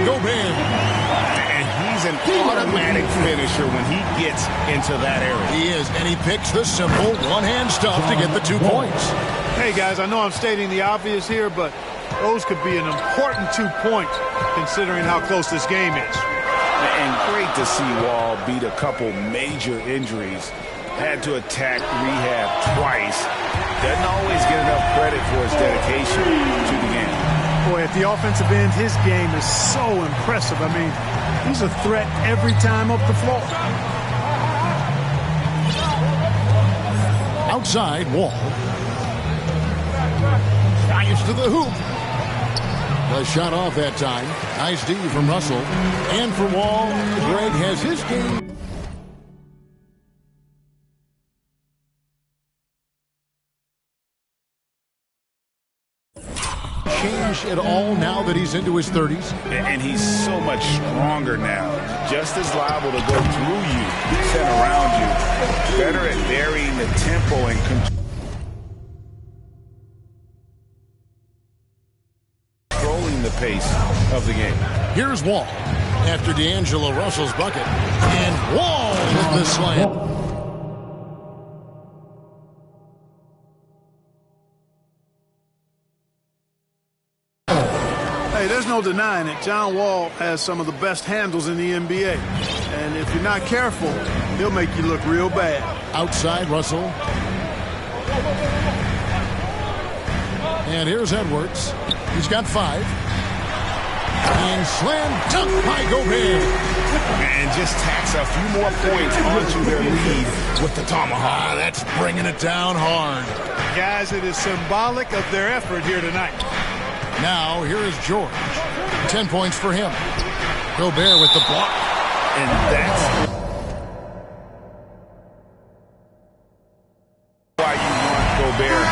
Gobert. And he's an automatic finisher when he gets into that area. He is, and he picks the simple one-hand stuff to get the 2 points. Hey, guys, I know I'm stating the obvious here, but those could be an important 2 points considering how close this game is. And great to see Wall beat a couple major injuries. Had to attack rehab twice. Doesn't always get enough credit for his dedication to the game. Boy, at the offensive end, his game is so impressive. I mean, he's a threat every time up the floor. Outside, Wall. Dives to the hoop. The shot off that time. Nice D from Russell. And for Wall, Greg has his game. Change at all now that he's into his 30s? And he's so much stronger now. Just as liable to go through you, send around you. Better at varying the tempo and controlling the pace of the game. Here's Wall after D'Angelo Russell's bucket. And Wall with the slam. Hey, there's no denying it. John Wall has some of the best handles in the NBA. And if you're not careful, he'll make you look real bad. Outside, Russell. And here's Edwards. He's got 5. And slam dunk by Gobert. And just tacks a few more points onto their lead with the tomahawk. That's bringing it down hard. Guys, it is symbolic of their effort here tonight. Now, here is George. 10 points for him. Gobert with the block. And that's why you want Gobert.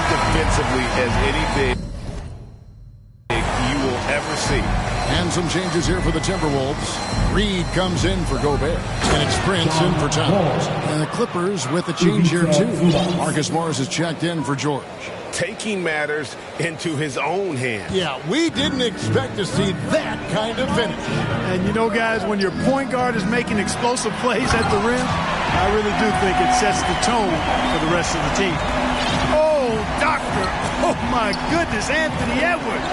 Defensively as any big you will ever see. And some changes here for the Timberwolves. Reed comes in for Gobert. And it's Prince in for Towns. And the Clippers with a change here too. Marcus Morris is checked in for George. Taking matters into his own hands. Yeah, we didn't expect to see that kind of finish. And you know, guys, when your point guard is making explosive plays at the rim, I really do think it sets the tone for the rest of the team. Oh, doctor. Oh, my goodness, Anthony Edwards.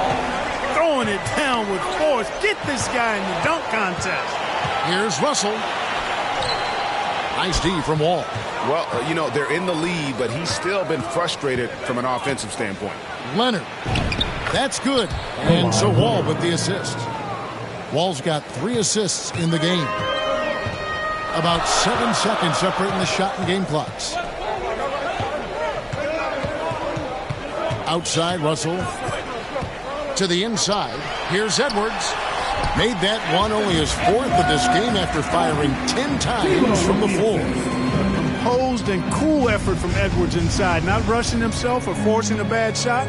Throwing it down with force. Get this guy in the dunk contest. Here's Russell. Nice D from Wall. Well, you know, they're in the lead, but he's still been frustrated from an offensive standpoint. Leonard. That's good. And so Wall with the assist. Wall's got 3 assists in the game. About 7 seconds separating the shot and game clocks. Outside, Russell. To the inside. Here's Edwards. Made that one only his fourth of this game after firing 10 times from the floor. Composed and cool effort from Edwards inside. Not rushing himself or forcing a bad shot.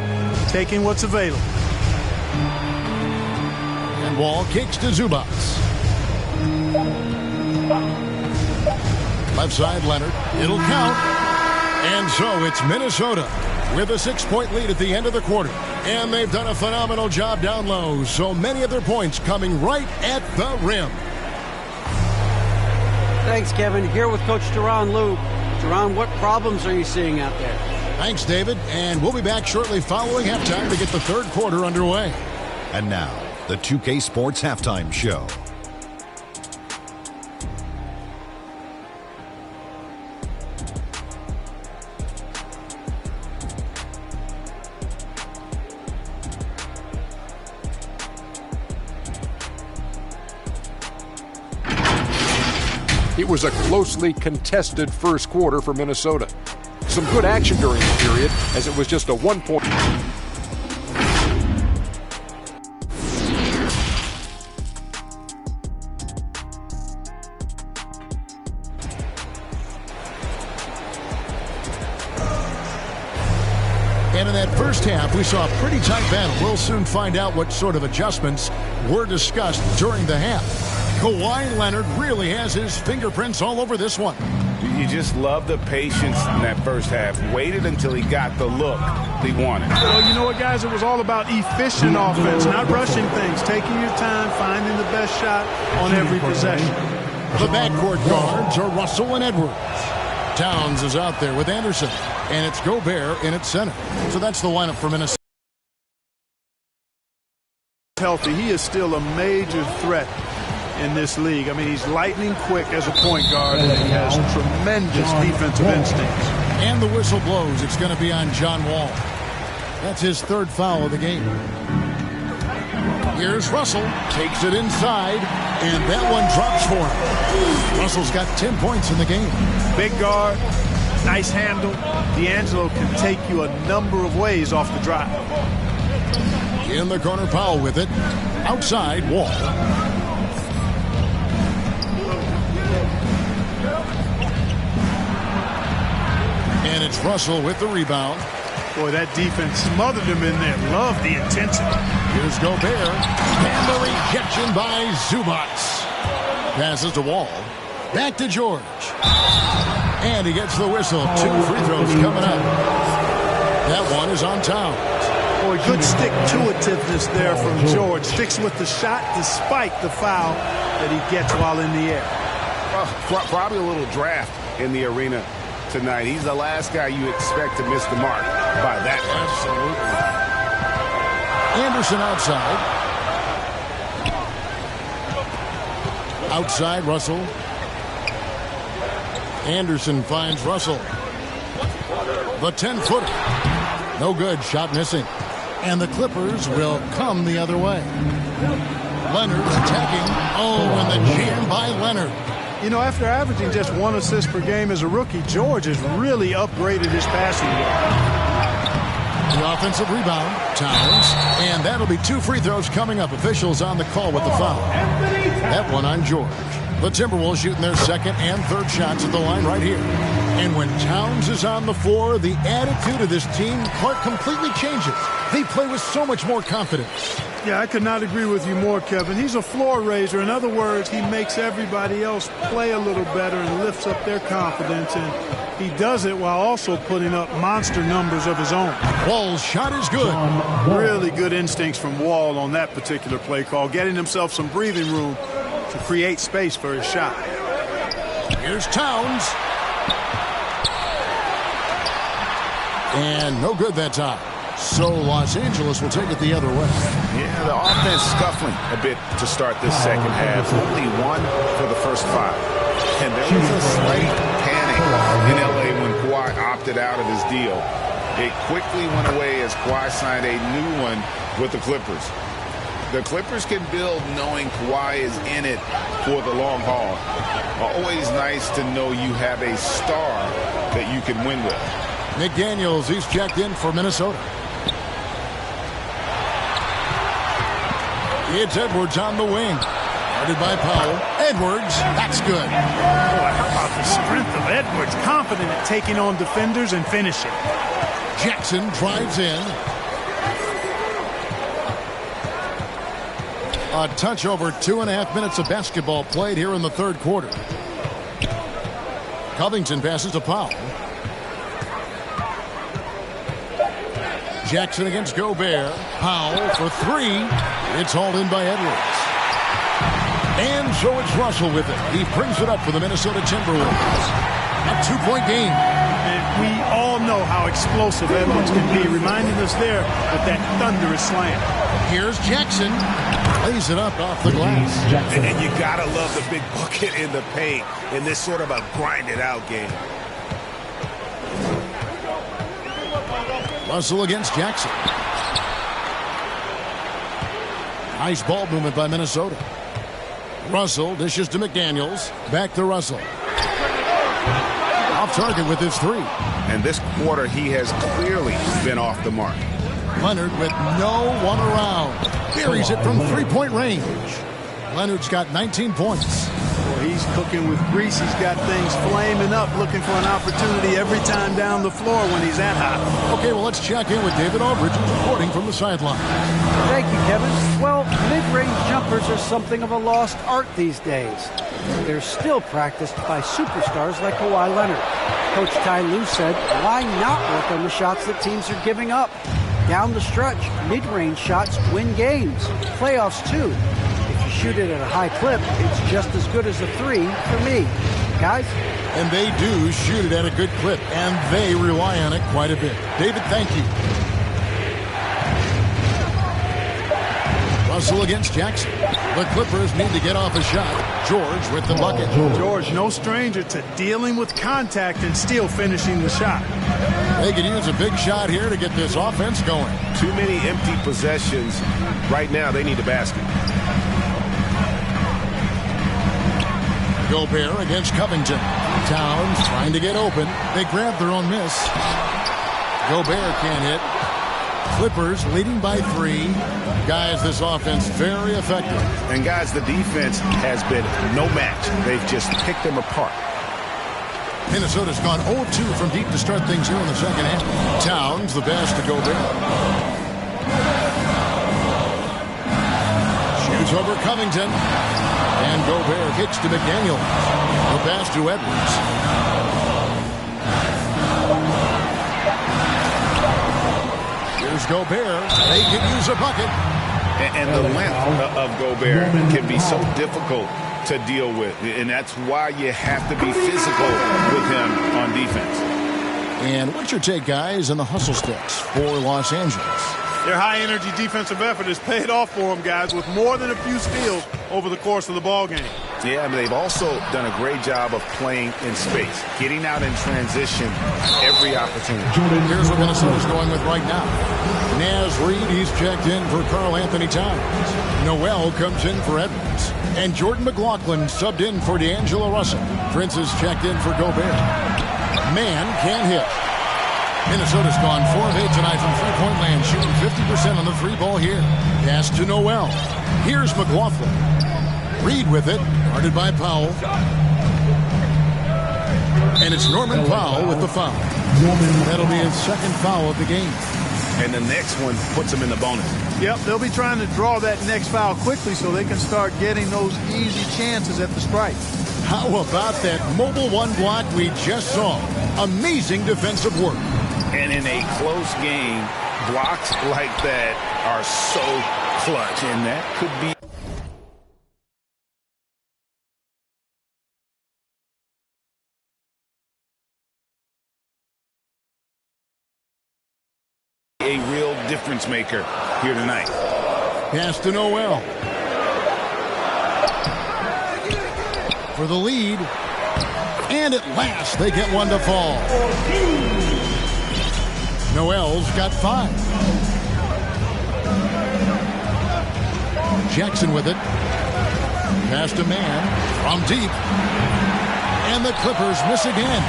Taking what's available. And Wall kicks to Zubac. Left side, Leonard. It'll count. And so it's Minnesota with a 6-point lead at the end of the quarter. And they've done a phenomenal job down low. So many of their points coming right at the rim. Thanks, Kevin. Here with Coach Duran Lou. Duran, what problems are you seeing out there? Thanks, David. And we'll be back shortly following halftime to get the third quarter underway. And now, the 2K Sports Halftime Show. It was a closely contested first quarter for Minnesota. Some good action during the period, as it was just a 1-point. And in that first half, we saw a pretty tight battle. We'll soon find out what sort of adjustments were discussed during the half. Kawhi Leonard really has his fingerprints all over this one. You just love the patience in that first half. Waited until he got the look he wanted. Well, you know what, guys? It was all about efficient offense, not rushing things, taking your time, finding the best shot on every possession. The backcourt guards are Russell and Edwards. Towns is out there with Anderson, and it's Gobert in its center. So that's the lineup for Minnesota. Healthy, he is still a major threat in this league. I mean, he's lightning quick as a point guard, and he has tremendous defensive instincts. And the whistle blows. It's going to be on John Wall. That's his third foul of the game. Here's Russell. Takes it inside, and that one drops for him. Russell's got 10 points in the game. Big guard, nice handle. D'Angelo can take you a number of ways off the drive. In the corner, Powell with it. Outside, Wall. And it's Russell with the rebound. Boy, that defense smothered him in there. Love the intensity. Here's Gobert. And the rejection by Zubac. Passes to Wall. Back to George. And he gets the whistle. 2 free throws coming up. That one is on Towns. Boy, good stick-to-itiveness there from George. Sticks with the shot despite the foul that he gets while in the air. Probably a little draft in the arena tonight. He's the last guy you expect to miss the mark by that much. Anderson outside. Outside, Russell. Anderson finds Russell. The 10-footer. No good. Shot missing. And the Clippers will come the other way. Leonard's attacking. Oh, and the jam by Leonard. You know, after averaging just 1 assist per game as a rookie, George has really upgraded his passing game. The offensive rebound, Towns. And that'll be 2 free throws coming up. Officials on the call with the foul. That one on George. The Timberwolves shooting their second and third shots at the line right here. And when Towns is on the floor, the attitude of this team, Clark, completely changes. They play with so much more confidence. Yeah, I could not agree with you more, Kevin. He's a floor raiser. In other words, he makes everybody else play a little better and lifts up their confidence. And he does it while also putting up monster numbers of his own. Wall's shot is good. Really good instincts from Wall on that particular play call, getting himself some breathing room to create space for his shot. Here's Towns. And no good that time. So Los Angeles will take it the other way. Yeah, the offense scuffling a bit to start this second half. Only 1 for the first 5. And there was a slight panic in L.A. when Kawhi opted out of his deal. It quickly went away as Kawhi signed a new one with the Clippers. The Clippers can build knowing Kawhi is in it for the long haul. Always nice to know you have a star that you can win with. McDaniels, he's checked in for Minnesota. It's Edwards on the wing. Guarded by Powell. Edwards, that's good. Boy, how about the strength of Edwards? Confident at taking on defenders and finishing. Jackson drives in. A touch over 2.5 minutes of basketball played here in the third quarter. Covington passes to Powell. Jackson against Gobert. Powell for three. It's hauled in by Edwards. And so it's Russell with it. He brings it up for the Minnesota Timberwolves. A 2-point game. And we all know how explosive Edwards can be, reminding us there with that thunderous slam. Here's Jackson. Lays it up off the glass. And you got to love the big bucket in the paint in this sort of a grinded-out game. Russell against Jackson. Nice ball movement by Minnesota. Russell dishes to McDaniels. Back to Russell. Off target with his three. And this quarter, he has clearly been off the mark. Leonard with no one around. Buries it from three-point range. Leonard's got 19 points. Well, he's cooking with grease. He's got things flaming up, looking for an opportunity every time down the floor when he's that hot. Okay, well, let's check in with David Aldridge, who's reporting from the sideline. Thank you, Kevin. Well, mid-range jumpers are something of a lost art these days. They're still practiced by superstars like Kawhi Leonard. Coach Ty Lue said, why not work on the shots that teams are giving up? Down the stretch, mid-range shots win games. Playoffs, too. If you shoot it at a high clip, it's just as good as a three for me. Guys? And they do shoot it at a good clip, and they rely on it quite a bit. David, thank you. Russell against Jackson. The Clippers need to get off a shot. George with the bucket. George, no stranger to dealing with contact and still finishing the shot. They could use a big shot here to get this offense going. Too many empty possessions. Right now, they need a basket. Gobert against Covington. Towns trying to get open. They grab their own miss. Gobert can't hit. Clippers leading by 3. Guys, this offense very effective. And guys, the defense has been no match. They've just picked them apart. Minnesota's gone 0-2 from deep to start things here in the second half. Towns the best to Gobert. Shoots over Covington. And Gobert kicks to McDaniels. The pass to Edwards. Here's Gobert. They can use a bucket. And the length of Gobert can be so difficult to deal with. And that's why you have to be physical with him on defense. And what's your take, guys, on the hustle sticks for Los Angeles? Their high-energy defensive effort has paid off for them, guys, with more than a few steals over the course of the ballgame. Yeah, I mean, they've also done a great job of playing in space, getting out in transition every opportunity. Here's what Minnesota's going with right now. Naz Reid, he's checked in for Karl Anthony Towns. Noel comes in for Edwards. And Jordan McLaughlin subbed in for D'Angelo Russell. Prince is checked in for Gobert. Man can't hit. Minnesota's gone 4 of 8 tonight from three-point land, shooting 50% on the three ball here. Pass to Noel. Here's McLaughlin. Reid with it, guarded by Powell. And it's Norman Powell with the foul. That'll be his second foul of the game. And the next one puts him in the bonus. Yep, they'll be trying to draw that next foul quickly so they can start getting those easy chances at the stripe. How about that mobile one block we just saw? Amazing defensive work. And in a close game, blocks like that are so clutch. And that could be a real difference maker here tonight. Pass to Noel. For the lead. And at last, they get one to fall. Noel's got 5. Jackson with it. Pass to Man from deep. And the Clippers miss again.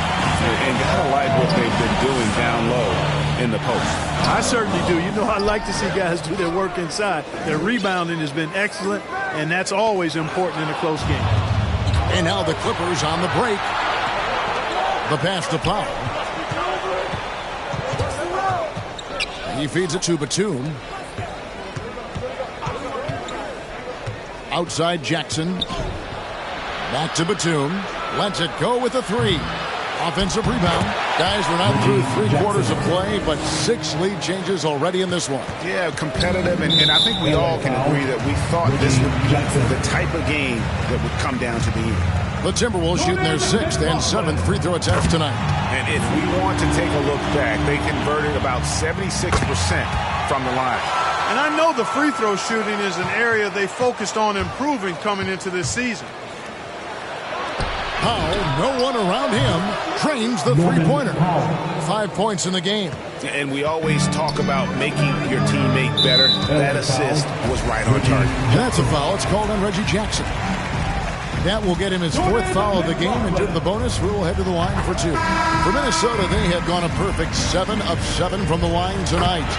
And gotta like what they've been doing down low in the post. I certainly do. You know, I like to see guys do their work inside. Their rebounding has been excellent, and that's always important in a close game. And now the Clippers on the break. The pass to Powell. He feeds it to Batum. Outside Jackson. Back to Batum. Lets it go with a three. Offensive rebound. Guys, we're not through 3/4 of play, but 6 lead changes already in this one. Yeah, competitive, and I think we all can agree that we thought this would be the type of game that would come down to the end. The Timberwolves shooting their 6th and 7th free throw attempts tonight. And if we want to take a look back, they converted about 76% from the line. And I know the free throw shooting is an area they focused on improving coming into this season. Powell, no one around him, trains the three-pointer. 5 points in the game. And we always talk about making your teammate better. That assist was right on target. And that's a foul. It's called on Reggie Jackson. That will get him his 4th foul of the game, and due to the bonus, we will head to the line for 2. For Minnesota, they have gone a perfect 7 of 7 from the line tonight.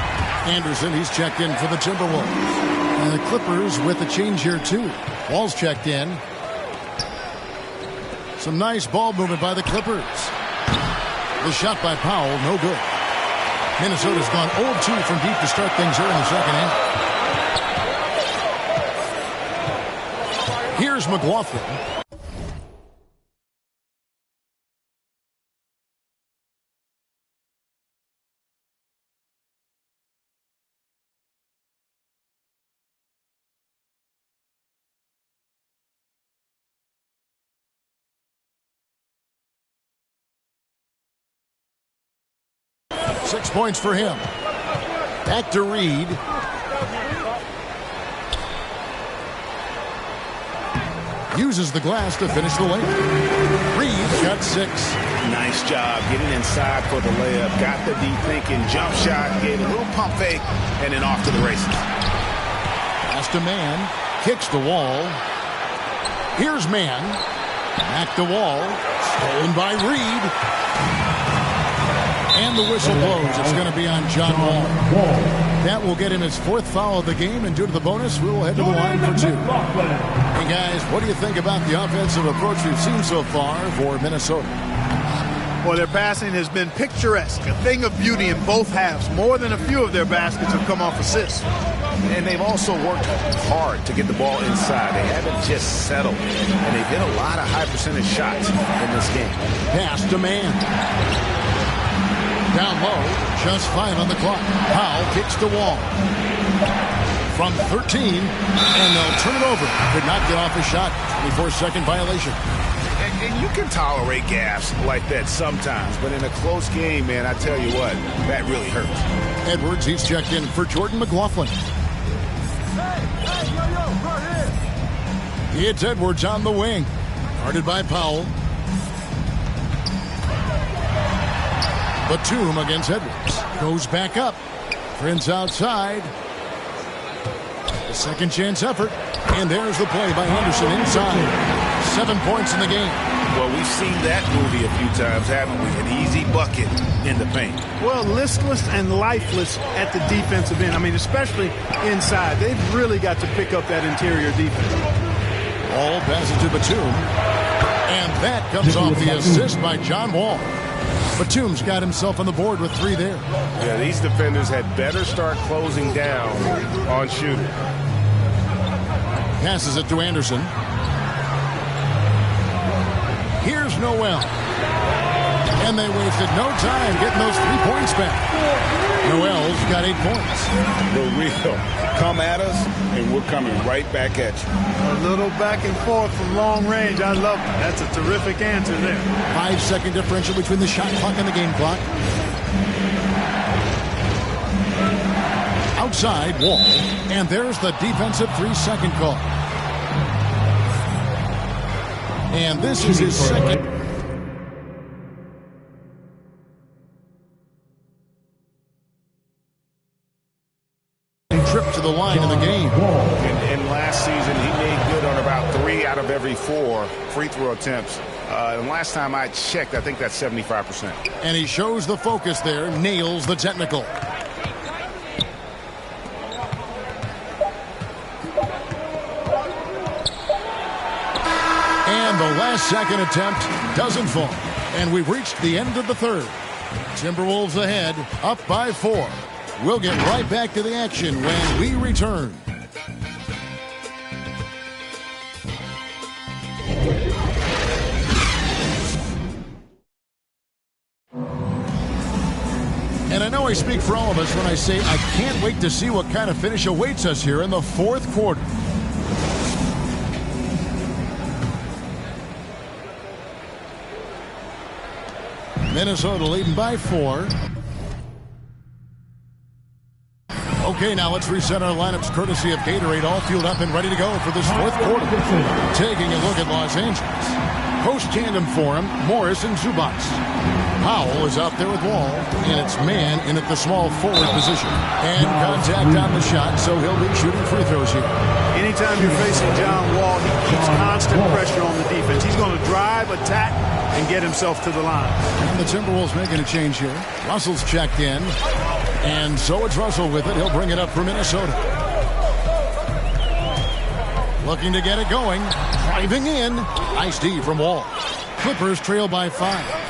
Anderson, he's checked in for the Timberwolves. And the Clippers with a change here, too. Wall's checked in. Some nice ball movement by the Clippers. The shot by Powell, no good. Minnesota's gone 0-2 from deep to start things here in the second half. Here's McLaughlin. Six points for him. Back to Reed. Uses the glass to finish the layup. Reed got 6. Nice job getting inside for the layup. Got the deep thinking jump shot, gave a little pump fake, and then off to the races. Pass to Mann. Kicks the wall. Here's Mann. Back to Wall. Stolen by Reed. And the whistle blows. It's going to be on John Wall. That will get him his 4th foul of the game, and due to the bonus, we will head to the line for 2. Hey, guys, what do you think about the offensive approach we've seen so far for Minnesota? Well, their passing has been picturesque, a thing of beauty in both halves. More than a few of their baskets have come off assists. And they've also worked hard to get the ball inside. They haven't just settled. And they've hit a lot of high percentage shots in this game. Pass to Mann. Down low, just 5 on the clock. Powell kicks the Wall. From 13, and they'll turn it over. Could not get off a shot. 24-second violation. And you can tolerate gaps like that sometimes, but in a close game, man, I tell you what, that really hurts. Edwards, he's checked in for Jordan McLaughlin. It's Edwards on the wing. Guarded by Powell. Batum against Edwards. Goes back up. Prince outside. The second chance effort. And there's the play by Anderson inside. 7 points in the game. Well, we've seen that movie a few times, haven't we? An easy bucket in the paint. Well, listless and lifeless at the defensive end. I mean, especially inside. They've really got to pick up that interior defense. Ball passes to Batum. And that comes off the assist by John Wall. Batum's got himself on the board with 3 there. Yeah, these defenders had better start closing down on shooting. Passes it to Anderson. Here's Noel. And they wasted no time getting those 3 points back. Noel's got 8 points. The real come at us, and we're coming right back at you. A little back and forth from long range. I love it. That's a terrific answer there. 5-second differential between the shot clock and the game clock. Outside, Wall. And there's the defensive 3-second call. And this is his second. Trip to the line in the game. And last season, he made good on about 3 out of every 4 free throw attempts And last time I checked, I think that's 75%. And he shows the focus there, nails the technical. And the last second attempt doesn't fall. And we've reached the end of the third. Timberwolves ahead, up by 4. We'll get right back to the action when we return. And I know I speak for all of us when I say I can't wait to see what kind of finish awaits us here in the fourth quarter. Minnesota leading by 4. Okay, now let's reset our lineups courtesy of Gatorade, all fueled up and ready to go for this fourth quarter. Taking a look at Los Angeles. Post tandem for him, Morris and Zubac. Powell is out there with Wall, and it's man in at the small forward position. And contact on the shot, so he'll be shooting free throws here. Anytime you're facing John Wall, he keeps constant pressure on the defense. He's going to drive, attack, and get himself to the line. And the Timberwolves making a change here. Russell's checked in, and so it's Russell with it. He'll bring it up for Minnesota. Looking to get it going. Driving in. Nice D from Wall. Clippers trail by 5.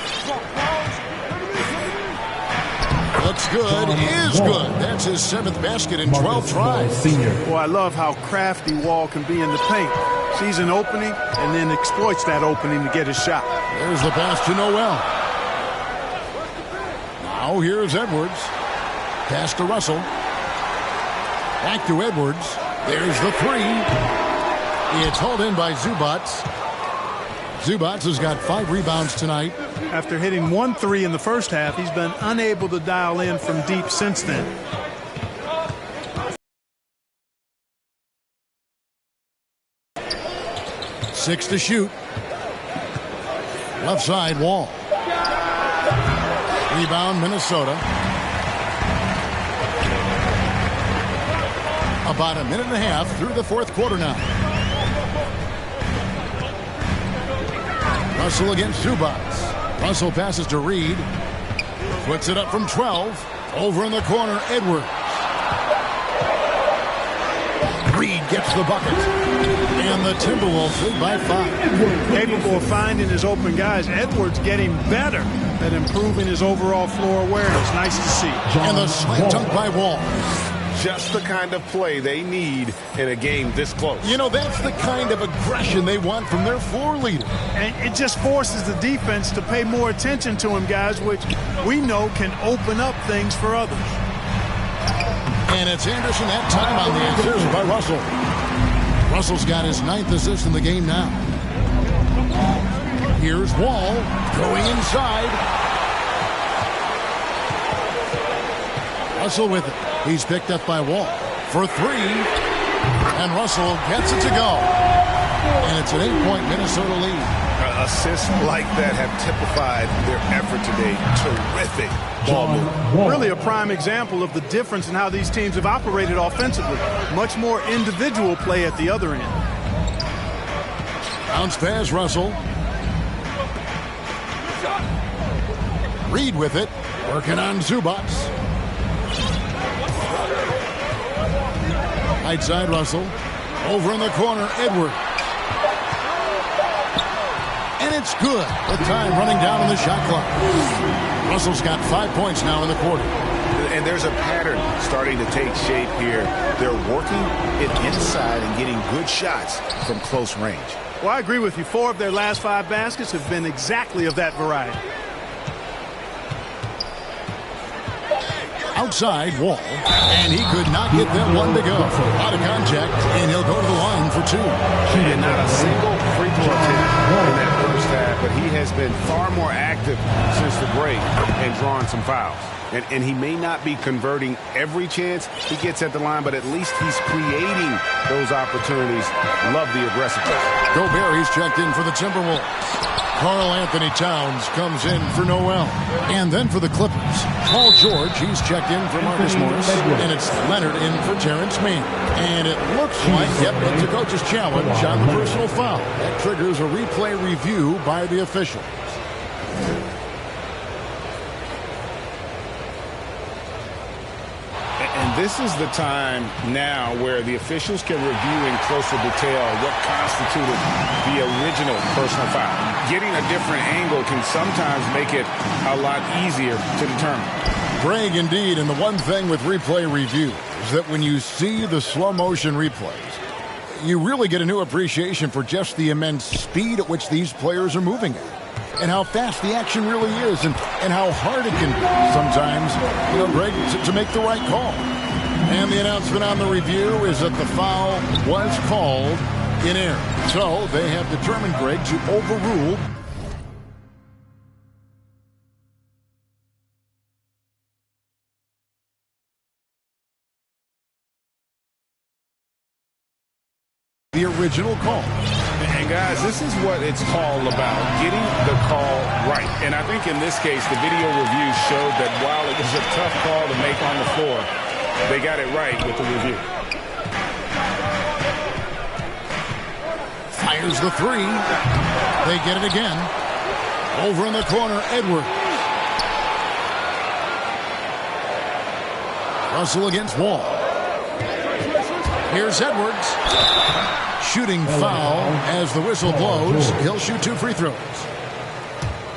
Looks good, is good. That's his 7th basket in 12 tries. Boy, I love how crafty Wall can be in the paint. Sees an opening and then exploits that opening to get his shot. There's the pass to Noel. Now here's Edwards. Pass to Russell. Back to Edwards. There's the 3. It's hauled in by Zubac. Zubac has got 5 rebounds tonight. After hitting 1 3 in the first half, he's been unable to dial in from deep since then. Six to shoot. Left side, Wall. Rebound, Minnesota. About a minute and a half through the fourth quarter now. Russell against Zubac. Russell passes to Reed. Puts it up from 12. Over in the corner, Edwards. Reed gets the bucket. And the Timberwolves lead by 5. Capable of finding his open guys. Edwards getting better at improving his overall floor awareness. Nice to see. And the slam dunk by Wall. Just the kind of play they need in a game this close. You know, that's the kind of aggression they want from their floor leader. And it just forces the defense to pay more attention to him, guys, which we know can open up things for others. And it's Anderson that time on the assist by Russell. Russell's got his 9th assist in the game now. Here's Wall going inside. Russell with it. He's picked up by Wall for 3. And Russell gets it to go. And it's an 8-point Minnesota lead. Assists like that have typified their effort today. Terrific ball movement. Really a prime example of the difference in how these teams have operated offensively. Much more individual play at the other end. Bounce pass, Russell. Reed with it. Working on Zubac. Right side, Russell. Over in the corner, Edwards. And it's good. The time running down on the shot clock. Russell's got 5 points now in the quarter. And there's a pattern starting to take shape here. They're working it inside and getting good shots from close range. Well, I agree with you. 4 of their last 5 baskets have been exactly of that variety. Outside, Wall, and he could not get that one to go. Out of contact, and he'll go to the line for 2. And not a single free throw attempt in that first half, but he has been far more active since the break and drawn some fouls. And he may not be converting every chance he gets at the line, but at least he's creating those opportunities. Love the aggressiveness. Gobert, he's checked in for the Timberwolves. Karl Anthony Towns comes in for Noel. And then for the Clippers, Paul George, he's checked in for Marcus Morris. And it's Leonard in for Terrence Mann. And it looks like, it's a coach's challenge on the personal foul. That triggers a replay review by the officials. This is the time now where the officials can review in closer detail what constituted the original personal foul. Getting a different angle can sometimes make it a lot easier to determine. Greg, indeed, and the one thing with replay review is that when you see the slow motion replays, you really get a new appreciation for just the immense speed at which these players are moving at. And how fast the action really is, and how hard it can be sometimes, Greg, to make the right call. And the announcement on the review is that the foul was called in error. So they have determined, Greg, to overrule the original call. And guys, this is what it's all about, getting the call right. And I think in this case, the video review showed that while it was a tough call to make on the floor, they got it right with the review. Fires the three. They get it again. Over in the corner, Edwards. Russell against Wall. Here's Edwards. Shooting foul as the whistle blows. He'll shoot 2 free throws.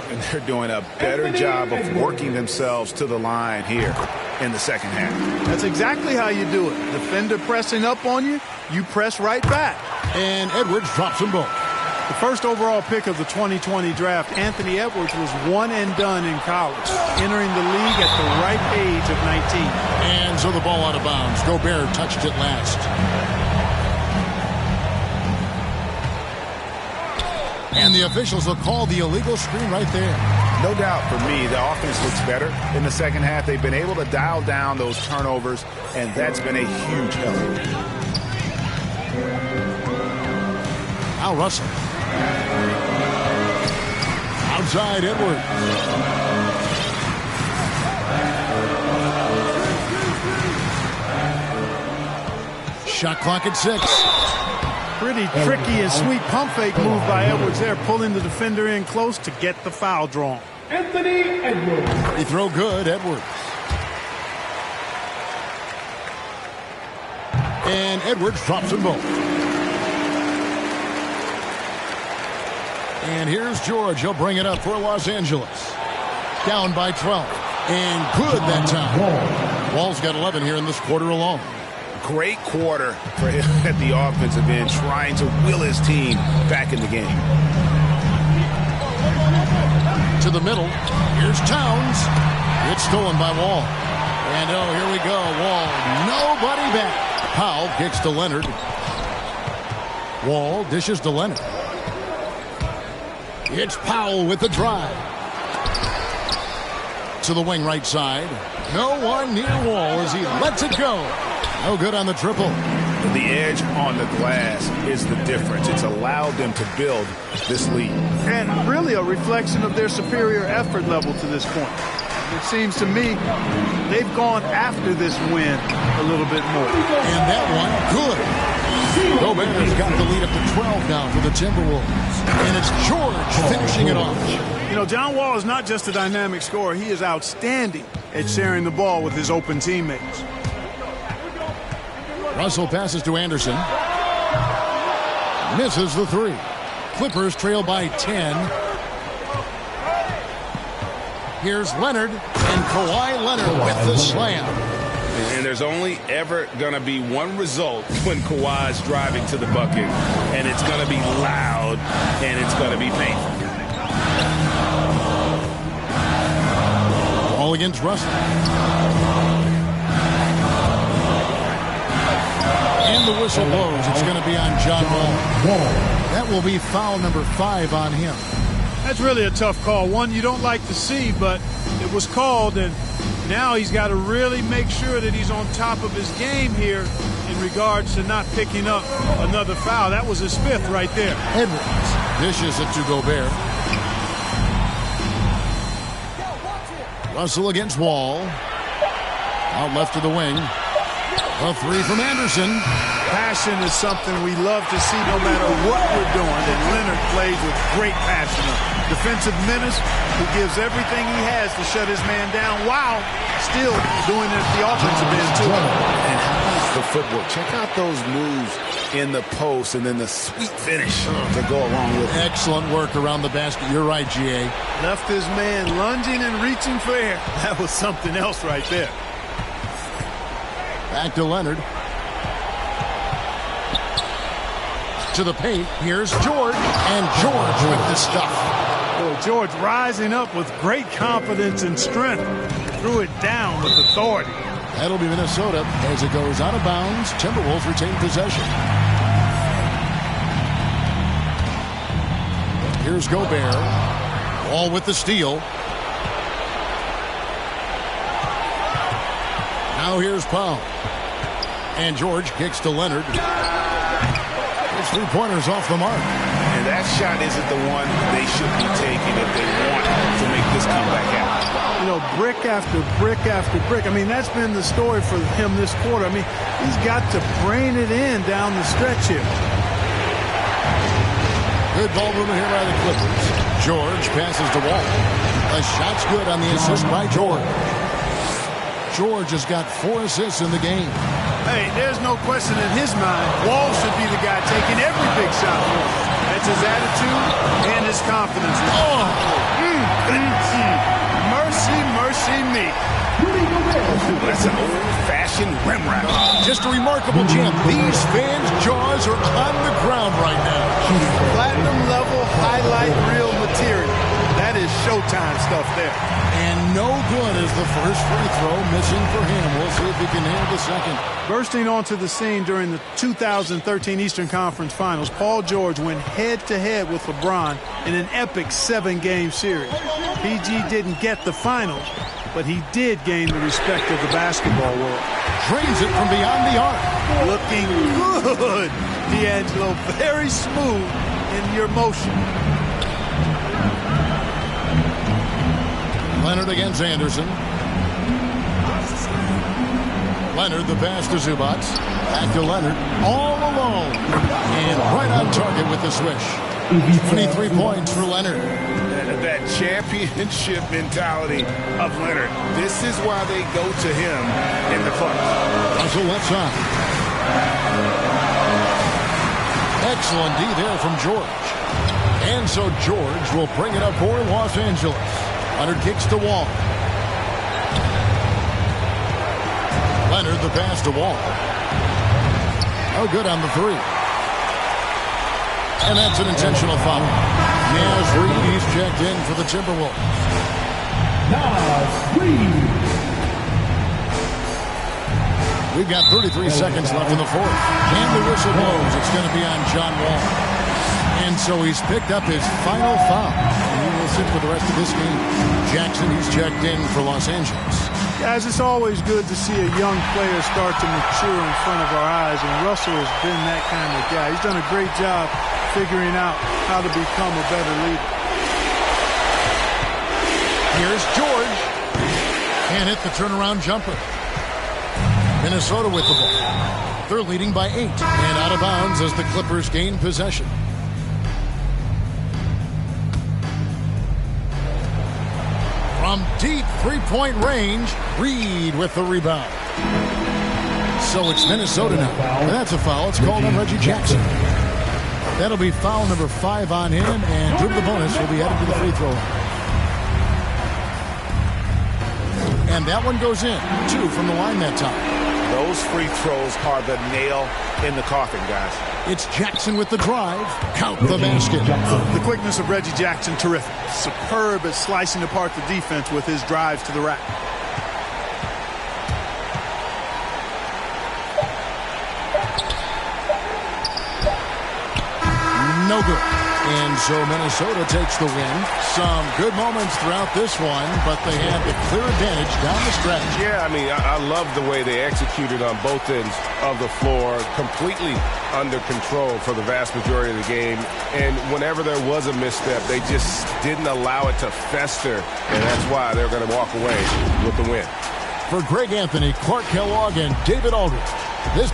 And they're doing a better job of working themselves to the line here in the second half. That's exactly how you do it. Defender pressing up on you, you press right back. And Edwards drops them both. The first overall pick of the 2020 draft, Anthony Edwards was one and done in college, entering the league at the ripe age of 19. And so the ball out of bounds. Gobert touched it last. And the officials will call the illegal screen right there. No doubt for me, the offense looks better in the second half. They've been able to dial down those turnovers, and that's been a huge help. Al Russell. Outside Edwards. Shot clock at 6. Pretty tricky and sweet pump fake move by Edwards there, pulling the defender in close to get the foul drawn. Anthony Edwards. Free throw good, Edwards. And Edwards drops them both. And here's George. He'll bring it up for Los Angeles. Down by 12. And good that time. Wall's got 11 here in this quarter alone. Great quarter for him at the offensive end, trying to will his team back in the game. To the middle. Here's Towns. It's stolen by Wall. And here we go. Wall. Nobody back. Powell kicks to Leonard. Wall dishes to Leonard. It's Powell with the drive. To the wing right side. No one near Wall as he lets it go. No good on the triple. The edge on the glass is the difference. It's allowed them to build this lead. And really a reflection of their superior effort level to this point. It seems to me they've gone after this win a little bit more. And that one, good. Gobert has got the lead up to 12 now for the Timberwolves. And it's George finishing it off. You know, John Wall is not just a dynamic scorer. He is outstanding at sharing the ball with his open teammates. Russell passes to Anderson. Misses the 3. Clippers trail by 10. Here's Leonard, and Kawhi Leonard with the slam. And there's only ever going to be one result when Kawhi's driving to the bucket, and it's going to be loud, and it's going to be painful. Ball against Russell. And the whistle blows. It's going to be on John Wall. That will be foul number 5 on him. That's really a tough call. One you don't like to see, but it was called, and now he's got to really make sure that he's on top of his game here in regards to not picking up another foul. That was his 5th right there. Edwards dishes it to Gobert. Russell against Wall. Out left to the wing. A three from Anderson. Passion is something we love to see no matter what we're doing, and Leonard plays with great passion. A defensive menace who gives everything he has to shut his man down while still doing it at the offensive end too. And how's the footwork? Check out those moves in the post and then the sweet finish to go along with it. Excellent work around the basket. You're right, G.A. Left his man lunging and reaching for air. That was something else right there. Back to Leonard. To the paint. Here's George. And George with the stuff. Oh, George rising up with great confidence and strength. Threw it down with authority. That'll be Minnesota as it goes out of bounds. Timberwolves retain possession. Here's Gobert. Wall with the steal. Now here's Powell. And George kicks to Leonard. His three-pointers off the mark. And that shot isn't the one they should be taking if they want to make this comeback happen. You know, brick after brick after brick. I mean, that's been the story for him this quarter. I mean, he's got to brain it in down the stretch here. Good ball movement here by the Clippers. George passes to Wall. A shot's good on the assist by George. George has got 4 assists in the game. Hey, there's no question in his mind. Wall should be the guy taking every big shot for him. That's his attitude and his confidence. Oh, mercy, mercy me. That's an old-fashioned rim wrap. Just a remarkable jam. These fans' jaws are on the ground right now. Platinum level highlight reel material. That is Showtime stuff there. And no good is the first free throw missing for him. We'll see if he can nail the second. Bursting onto the scene during the 2013 Eastern Conference Finals, Paul George went head-to-head with LeBron in an epic 7-game series. PG didn't get the finals, but he did gain the respect of the basketball world. Drains it from beyond the arc. Looking good, D'Angelo. Very smooth in your motion. Leonard against Anderson. Leonard, the pass to Zubac. Back to Leonard, all alone. And right on target with the swish. 23 points for Leonard. That championship mentality of Leonard. This is why they go to him in the clutch. Russell left side. Excellent D there from George. And so George will bring it up for Los Angeles. Leonard kicks to Wall. Leonard, the pass to Wall. Oh, good on the three. And that's an intentional foul. Naz Reid, he's checked in for the Timberwolves. Naz Reid. We've got 33 seconds left in the fourth. And the whistle blows. It's going to be on John Wall. And so he's picked up his final foul. And he will sit for the rest of this game. Jackson, he's checked in for Los Angeles. Guys, it's always good to see a young player start to mature in front of our eyes, and Russell has been that kind of guy. He's done a great job figuring out how to become a better leader. Here's George. Can't hit the turnaround jumper. Minnesota with the ball. They're leading by 8 and out of bounds as the Clippers gain possession. From deep three-point range, Reid with the rebound. So it's Minnesota now. And that's a foul. It's called on Reggie Jackson. That'll be foul number 5 on him, and due to the bonus, will be headed to the free throw line. And that one goes in. 2 from the line that time. Those free throws are the nail in the coffin, guys. It's Jackson with the drive. Count the basket. The quickness of Reggie Jackson, terrific. Superb at slicing apart the defense with his drives to the rack. No good. And so Minnesota takes the win. Some good moments throughout this one, but they have the clear advantage down the stretch. Yeah, I mean, I love the way they executed on both ends of the floor, completely under control for the vast majority of the game. And whenever there was a misstep, they just didn't allow it to fester, and that's why they're going to walk away with the win. For Greg Anthony, Clark Kellogg, and David Aldridge, this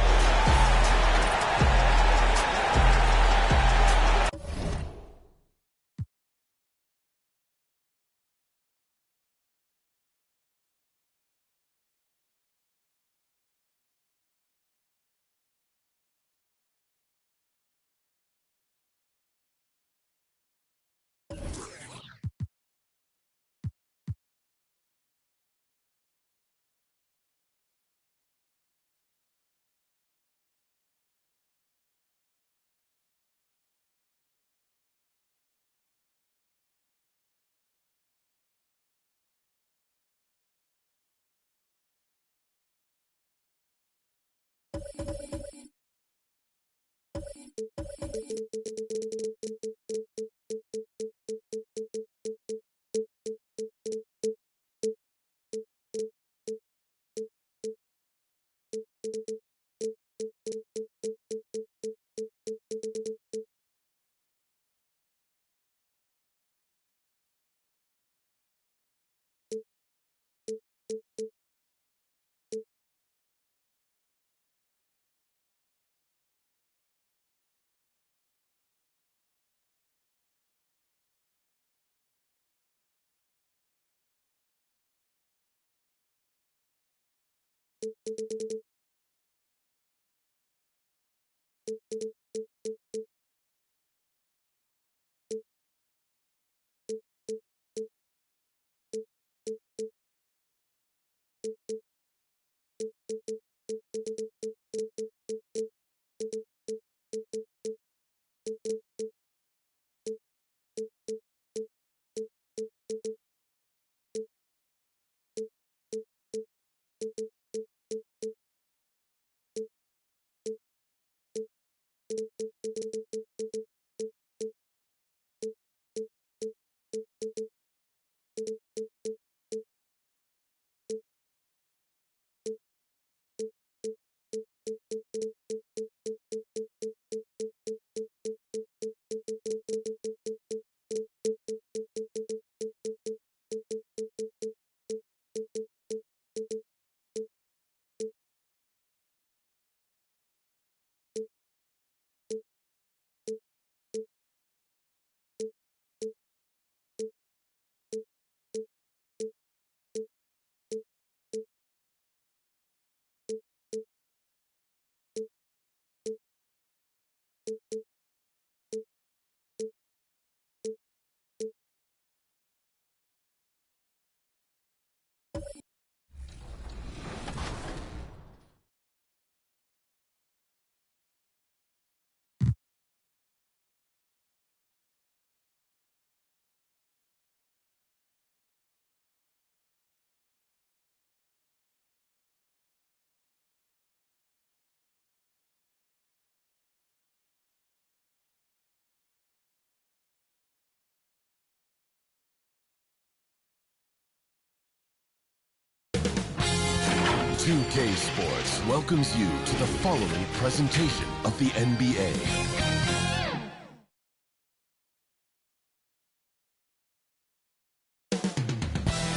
Two-K Sports welcomes you to the following presentation of the NBA.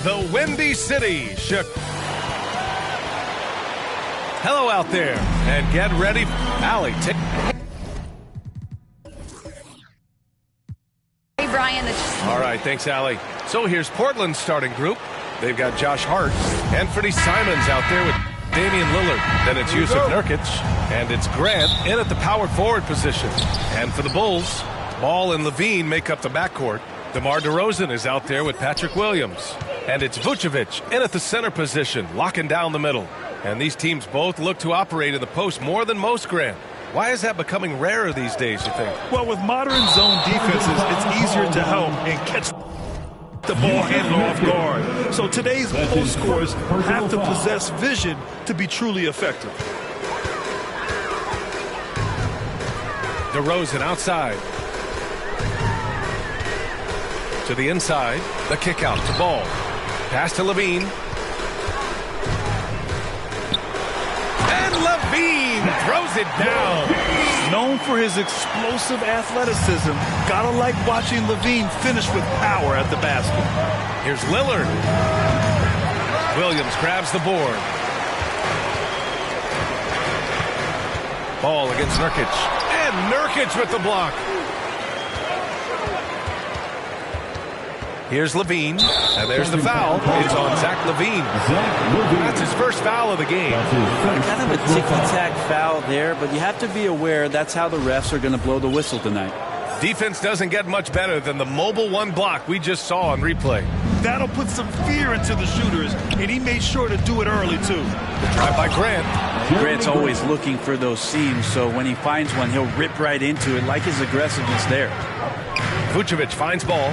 The Windy City shook. Hello out there, and get ready. Allie, Hey, Brian. All right, thanks, Allie. So here's Portland's starting group. They've got Josh Hart, Anthony Simons out there with Damian Lillard. Then it's Yusuf Nurkic, and it's Grant in at the power forward position. And for the Bulls, Ball and Levine make up the backcourt. DeMar DeRozan is out there with Patrick Williams. And it's Vucevic in at the center position, locking down the middle. And these teams both look to operate in the post more than most, Grant. Why is that becoming rarer these days, you think? Well, with modern zone defenses, it's easier to help and catch the ball handler off guard. So today's post scorers have to possess vision to be truly effective. DeRozan outside. To the inside. The kick out to Ball. Pass to Levine. And Levine throws it down. Known for his explosive athleticism, gotta like watching Levine finish with power at the basket. Here's Lillard. Williams grabs the board. Ball against Nurkic. And Nurkic with the block. Here's Levine, and there's the foul. It's on Zach Levine. That's his first foul of the game. Kind of a ticky-tack foul there, but you have to be aware that's how the refs are going to blow the whistle tonight. Defense doesn't get much better than the mobile one block we just saw on replay. That'll put some fear into the shooters, and he made sure to do it early, too. The drive by Grant. Grant's always looking for those seams, so when he finds one, he'll rip right into it like his aggressiveness there. Vucevic finds Ball.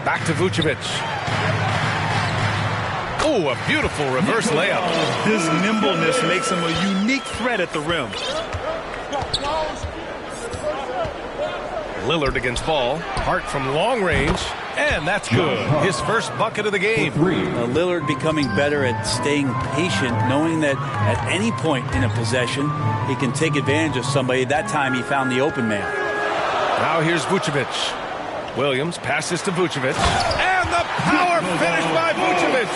Back to Vucevic. Oh, a beautiful reverse layup. His nimbleness makes him a unique threat at the rim. Lillard against Ball. Hart from long range. And that's good. His first bucket of the game. Lillard becoming better at staying patient, knowing that at any point in a possession, he can take advantage of somebody. That time he found the open man. Now here's Vucevic. Williams passes to Vucevic. And the power finish by Vucevic.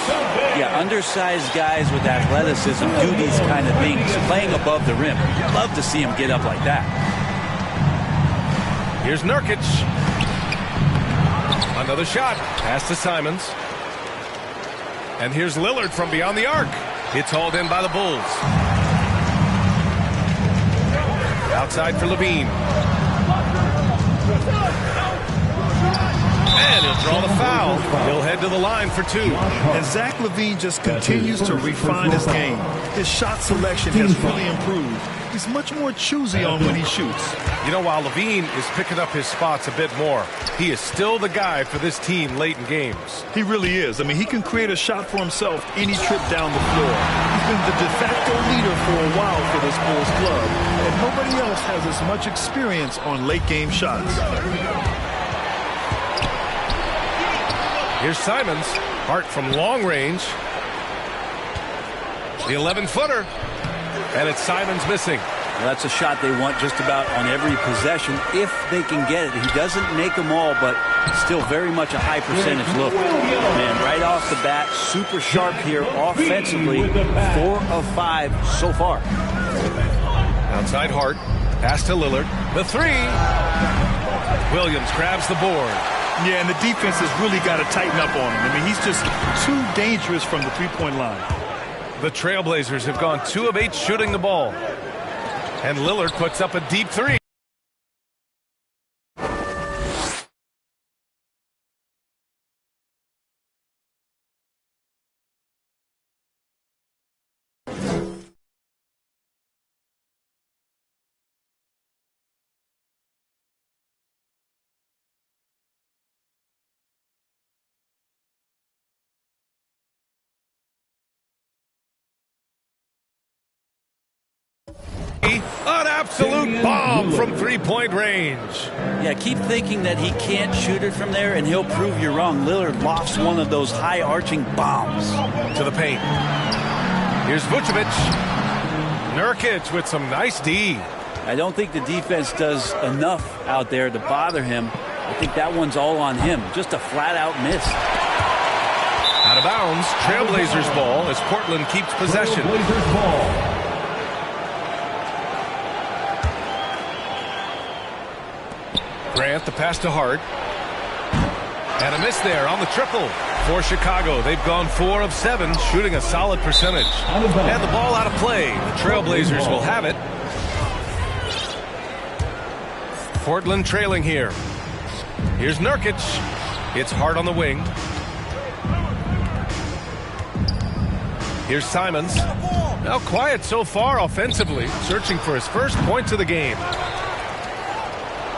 Yeah, undersized guys with athleticism do these kind of things, playing above the rim. Love to see him get up like that. Here's Nurkic. Another shot. Pass to Simons. And here's Lillard from beyond the arc. It's hauled in by the Bulls. Outside for Levine. And he'll draw the foul. He'll head to the line for two. And Zach Levine just continues to refine his game. His shot selection has really improved. He's much more choosy on when he shoots. You know, while Levine is picking up his spots a bit more, he is still the guy for this team late in games. He really is. I mean, he can create a shot for himself any trip down the floor. He's been the de facto leader for a while for this Bulls club, and nobody else has as much experience on late-game shots. Here's Simons. Hart from long range. The 11-footer. And it's Simons missing. Well, that's a shot they want just about on every possession if they can get it. He doesn't make them all, but still very much a high percentage look. Man, right off the bat, super sharp here offensively. 4 of 5 so far. Outside Hart. Pass to Lillard. The three. Williams grabs the board. Yeah, and the defense has really got to tighten up on him. I mean, he's just too dangerous from the three-point line. The Trailblazers have gone 2 of 8 shooting the ball. And Lillard puts up a deep three. An absolute bomb from three-point range. Yeah, keep thinking that he can't shoot it from there, and he'll prove you wrong. Lillard lofts one of those high-arching bombs. To the paint. Here's Vucevic. Nurkic with some nice D. I don't think the defense does enough out there to bother him. I think that one's all on him. Just a flat-out miss. Out of bounds. Trailblazers ball as Portland keeps possession. Trailblazers ball. Grant, the pass to Hart. And a miss there on the triple for Chicago. They've gone 4 of 7, shooting a solid percentage. And the ball out of play. The Trailblazers will have it. Portland trailing here. Here's Nurkic. It's Hart on the wing. Here's Simons. Now quiet so far offensively, searching for his first points of the game.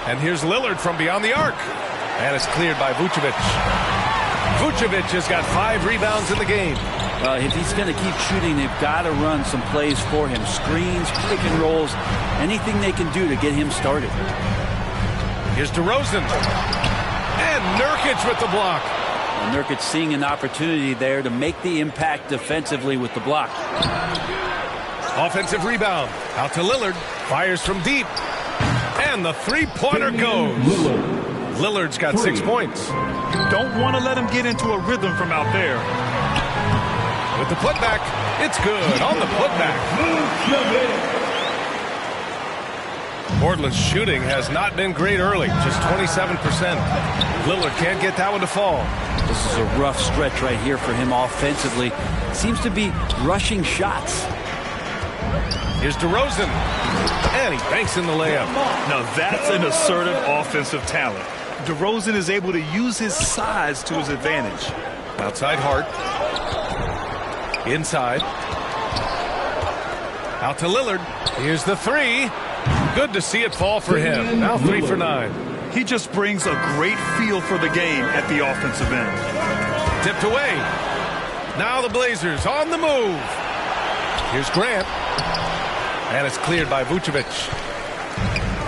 And here's Lillard from beyond the arc. And it's cleared by Vucevic. Vucevic has got 5 rebounds in the game. If he's going to keep shooting, they've got to run some plays for him. Screens, pick and rolls, anything they can do to get him started. Here's DeRozan. And Nurkic with the block. And Nurkic seeing an opportunity there to make the impact defensively with the block. Offensive rebound. Out to Lillard. Fires from deep. And the three-pointer goes. Lillard's got 6 points. Don't want to let him get into a rhythm from out there. With the putback, it's good on the putback. Portland's shooting has not been great early, just 27%. Lillard can't get that one to fall. This is a rough stretch right here for him offensively. Seems to be rushing shots. Here's DeRozan. And he banks in the layup. Now that's an assertive offensive talent. DeRozan is able to use his size to his advantage. Outside Hart. Inside. Out to Lillard. Here's the three. Good to see it fall for him. Now 3 for 9. He just brings a great feel for the game at the offensive end. Tipped away. Now the Blazers on the move. Here's Grant. And it's cleared by Vucevic.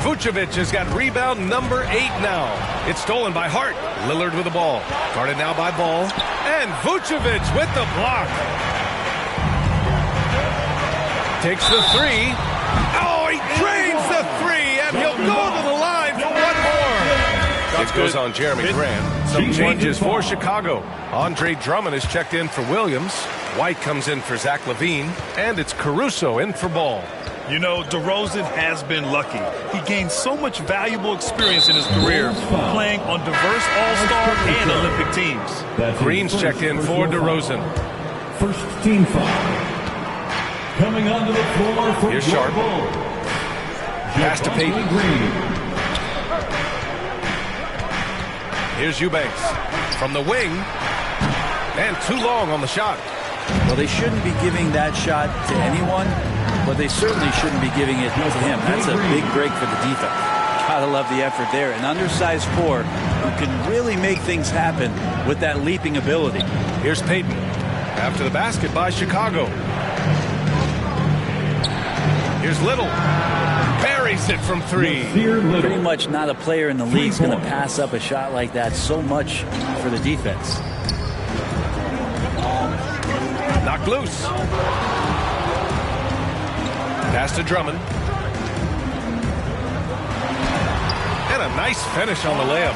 Vucevic has got rebound number 8 now. It's stolen by Hart. Lillard with the ball. Guarded now by Ball. And Vucevic with the block. Takes the three. Oh, he drains the three, and he'll go to the line for one more. It goes on Jeremy Grant. Some changes for Chicago. Andre Drummond is checked in for Williams. White comes in for Zach LaVine. And it's Caruso in for Ball. You know, DeRozan has been lucky. He gained so much valuable experience in his career playing on diverse All-Star and Olympic teams. Green's checked in for DeRozan. First team foul. Coming onto the floor for here's Sharp. Pass to Payton. Here's Eubanks from the wing. And too long on the shot. Well, they shouldn't be giving that shot to anyone, but they certainly shouldn't be giving it to him. That's a big break for the defense. Gotta love the effort there. An undersized four who can really make things happen with that leaping ability. Here's Payton. After the basket by Chicago. Here's Little. Buries it from 3. Pretty much not a player in the league is going to pass up a shot like that so much for the defense. Knocked loose. Pass to Drummond. And a nice finish on the layup.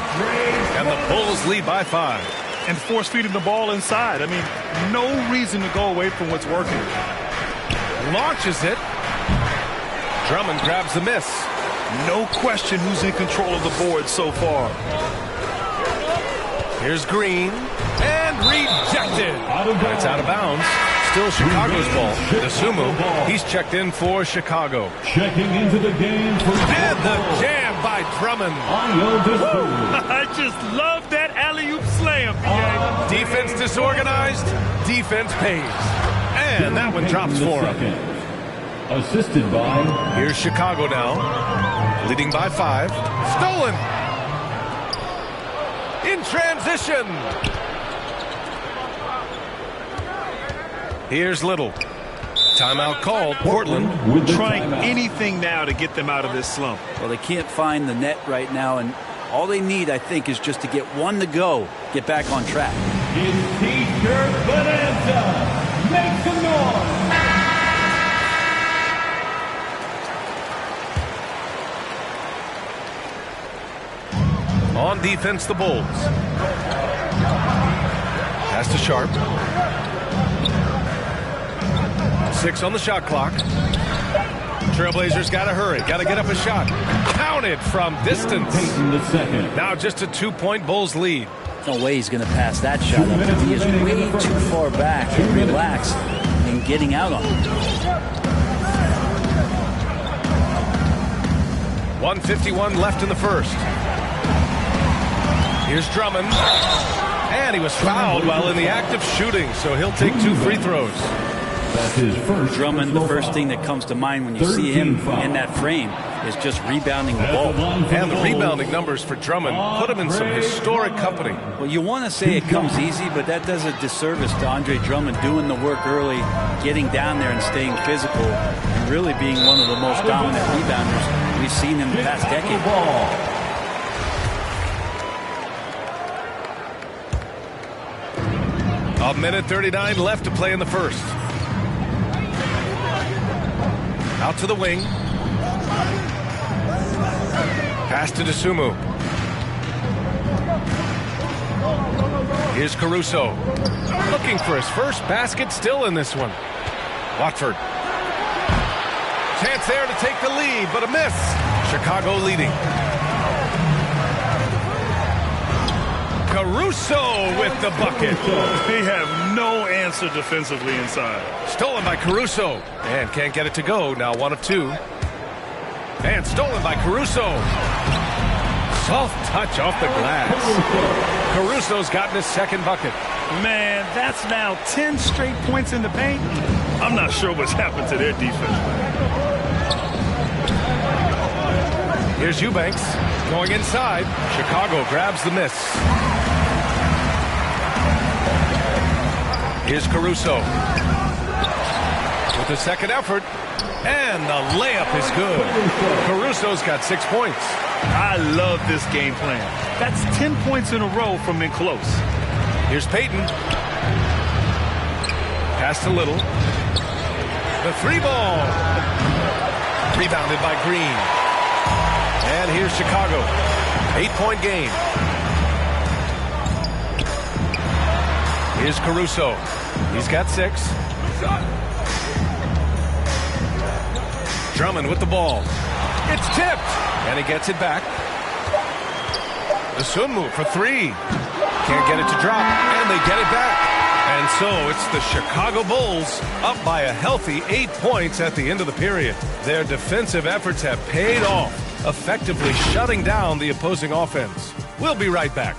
And the Bulls lead by 5. And force feeding the ball inside. I mean, no reason to go away from what's working. Launches it. Drummond grabs the miss. No question who's in control of the board so far. Here's Green. And rejected. It's out of bounds. Still Chicago's ball. Dosunmu, he's checked in for Chicago. Checking into the game for and the jam by Drummond. I just love that alley-oop slam. Defense disorganized. Defense pays. And that one drops for him. Assisted by... Here's Chicago now. Leading by 5. Stolen. In transition. Here's Little. Timeout called. Portland trying anything now to get them out of this slump. Well, they can't find the net right now, and all they need, I think, is just to get one to go, get back on track. It's T-shirt bonanza. Make some noise. On defense, the Bulls. Pass to Sharp. 6 on the shot clock. Trailblazers got to hurry. Got to get up a shot. Counted from distance. Now just a 2-point Bulls lead. No way he's going to pass that shot up. He is way too far back and relaxed in getting out on it. 1:51 left in the first. Here's Drummond. And he was fouled while in the act of shooting, so he'll take 2 free throws. That's his first. Drummond, the first thing that comes to mind when you see him in that frame is just rebounding the ball. And the rebounding numbers for Drummond put him in some historic company. Well, you want to say it comes easy, but that does a disservice to Andre Drummond doing the work early, getting down there and staying physical, and really being one of the most dominant rebounders we've seen in the past decade. A minute 39 left to play in the first. Out to the wing. Pass to Dosunmu. Here's Caruso. Looking for his first basket still in this one. Watford. Chance there to take the lead, but a miss. Chicago leading. Caruso with the bucket. They have no answer defensively inside. Stolen by Caruso. And can't get it to go. Now 1 of 2. And stolen by Caruso. Soft touch off the glass. Caruso's gotten his second bucket. Man, that's now 10 straight points in the paint. I'm not sure what's happened to their defense. Here's Eubanks going inside. Chicago grabs the miss. Here's Caruso with the second effort. And the layup is good. Caruso's got 6 points. I love this game plan. That's 10 points in a row from in close. Here's Payton. Pass to Little. The 3-ball. Rebounded by Green. And here's Chicago. 8-point game. Here's Caruso. He's got 6. Drummond with the ball. It's tipped. And he gets it back. Dosunmu for 3. Can't get it to drop. And they get it back. And so it's the Chicago Bulls up by a healthy 8 points at the end of the period. Their defensive efforts have paid off, effectively shutting down the opposing offense. We'll be right back.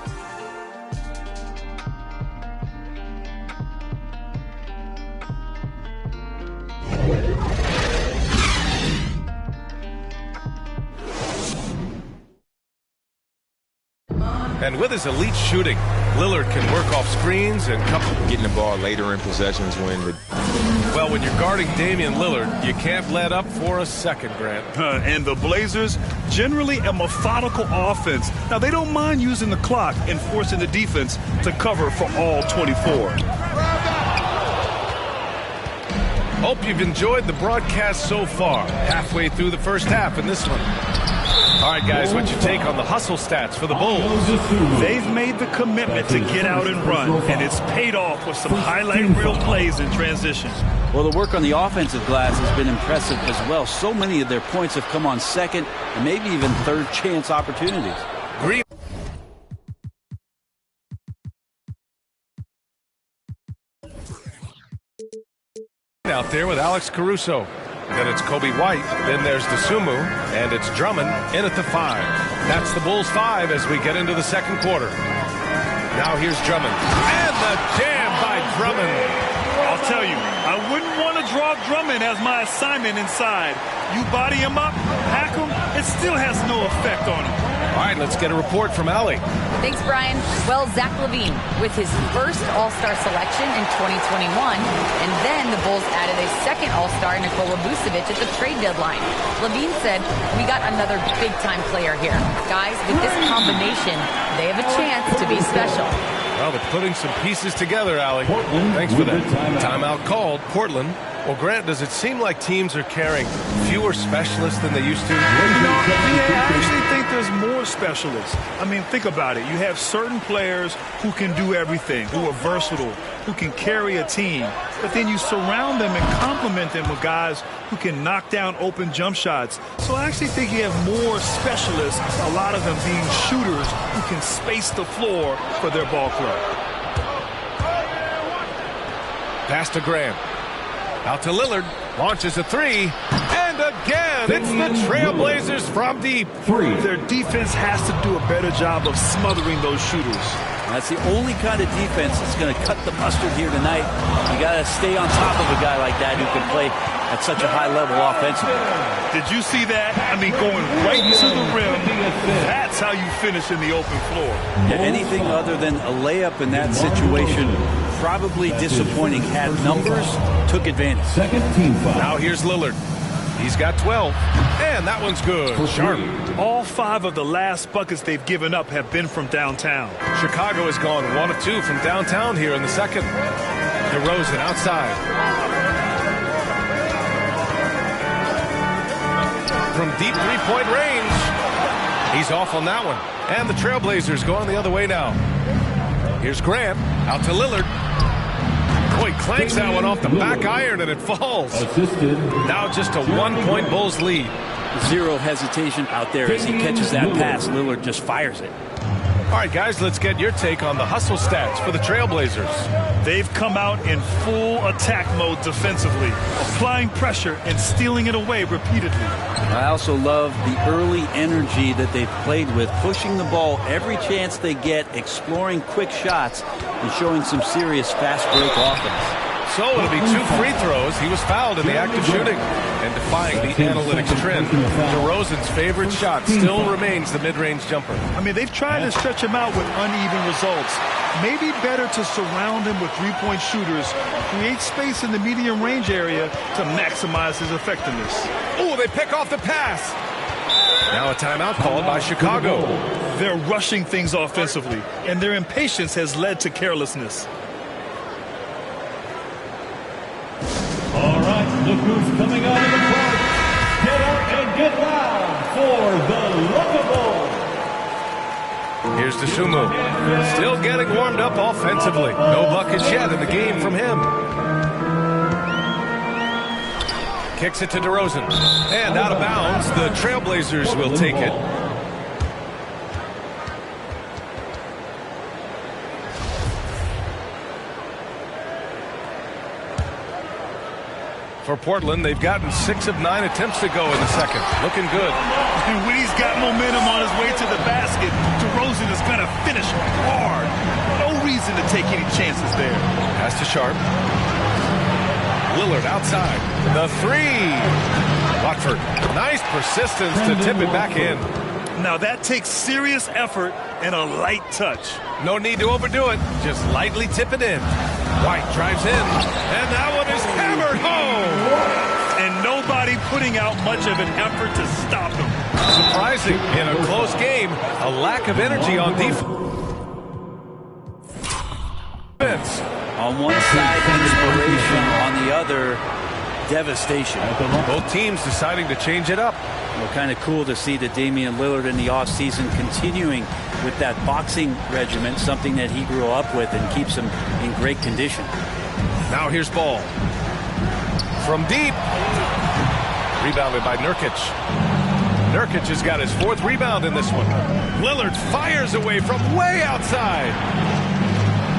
And with his elite shooting, Lillard can work off screens and getting the ball later in possessions when you're guarding Damian Lillard, you can't let up for a second, Grant. And the Blazers, generally a methodical offense. Now, they don't mind using the clock and forcing the defense to cover for all 24. Hope you've enjoyed the broadcast so far. Halfway through the first half in this one. All right, guys, what's your take on the hustle stats for the Bulls? They've made the commitment to get out and run, and it's paid off with some highlight reel plays in transition. Well, the work on the offensive glass has been impressive as well. So many of their points have come on second and maybe even third chance opportunities. Green. Out there with Alex Caruso. Then it's Kobe White, then there's Dosunmu, and it's Drummond in at the 5. That's the Bulls 5 as we get into the second quarter. Now here's Drummond. And the jam by Drummond. I'll tell you, I wouldn't want to draw Drummond as my assignment inside. You body him up, hack him, it still has no effect on him. All right, let's get a report from Allie. Thanks, Brian. Well, Zach LaVine with his first All-Star selection in 2021, and then the Bulls added a second All-Star, Nikola Vucevic, at the trade deadline. LaVine said, "We got another big-time player here. Guys, with this combination, they have a chance to be special." Well, they're putting some pieces together, Allie. Thanks for that. Timeout called. Portland. Well, Grant, does it seem like teams are carrying fewer specialists than they used to? I actually think there's more specialists. I mean, think about it. You have certain players who can do everything, who are versatile, who can carry a team. But then you surround them and complement them with guys who can knock down open jump shots. So I actually think you have more specialists, a lot of them being shooters who can space the floor for their ball club. Pass to Graham. Out to Lillard. Launches a 3. And again, it's the Trailblazers from deep. Their defense has to do a better job of smothering those shooters. That's the only kind of defense that's going to cut the mustard here tonight. You got to stay on top of a guy like that who can play at such a high level offensively. Did you see that? I mean, going right to the rim. That's how you finish in the open floor. Yeah, anything other than a layup in that situation, probably disappointing. Had numbers, took advantage. Now here's Lillard. He's got 12. And that one's good. Sharp. All 5 of the last buckets they've given up have been from downtown. Chicago has gone 1 of 2 from downtown here in the second. DeRozan outside. From deep three-point range. He's off on that one. And the Trailblazers going the other way now. Here's Grant out to Lillard. Boy, clanks that one off the back iron and it falls. Now just a 1-point Bulls lead. Zero hesitation out there as he catches that pass. Lillard just fires it. All right, guys, let's get your take on the hustle stats for the Trailblazers. They've come out in full attack mode defensively, applying pressure and stealing it away repeatedly. I also love the early energy that they've played with, pushing the ball every chance they get, exploring quick shots, and showing some serious fast break offense. So it'll be 2 free throws. He was fouled in the act of shooting. And defying the analytics trend, DeRozan's favorite shot still remains the mid-range jumper. I mean, they've tried to stretch him out with uneven results. Maybe better to surround him with three-point shooters, create space in the medium range area to maximize his effectiveness. Oh, they pick off the pass. Now a timeout called by Chicago. They're rushing things offensively, and their impatience has led to carelessness. All right, look who's coming out of the court. Get up and get loud for the Luckable. Here's Dosunmu. Still getting warmed up offensively. No buckets yet in the game from him. Kicks it to DeRozan. And out of bounds, the Trailblazers will take it. For Portland, they've gotten 6 of 9 attempts to go in the second. Looking good. And when he's got momentum on his way to the basket, DeRozan is going to finish hard. No reason to take any chances there. Pass to Sharp. Lillard outside. The 3. Watford. Nice persistence to tip it back in. Now that takes serious effort and a light touch. No need to overdo it. Just lightly tip it in. White drives in. And that one is hammered home. And nobody putting out much of an effort to stop him. Surprising. In a close game, a lack of energy on defense. On one side, inspiration. On the other, devastation. Both teams deciding to change it up. Well, kind of cool to see that Damian Lillard in the offseason continuing with that boxing regimen, something that he grew up with and keeps him in great condition. Now here's Ball. From deep. Rebounded by Nurkic. Nurkic has got his 4th rebound in this one. Lillard fires away from way outside.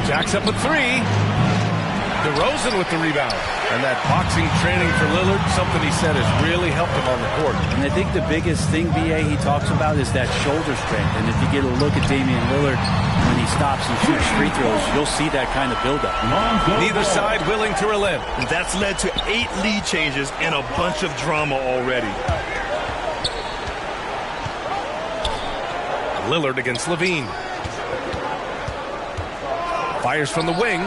Jacks up a 3. DeRozan with the rebound. And that boxing training for Lillard, something he said has really helped him on the court. And I think the biggest thing, B.A., he talks about is that shoulder strength. And if you get a look at Damian Lillard when he stops and shoots free throws, you'll see that kind of buildup. Neither side willing to relent. And that's led to 8 lead changes and a bunch of drama already. Lillard against Levine. Fires from the wing.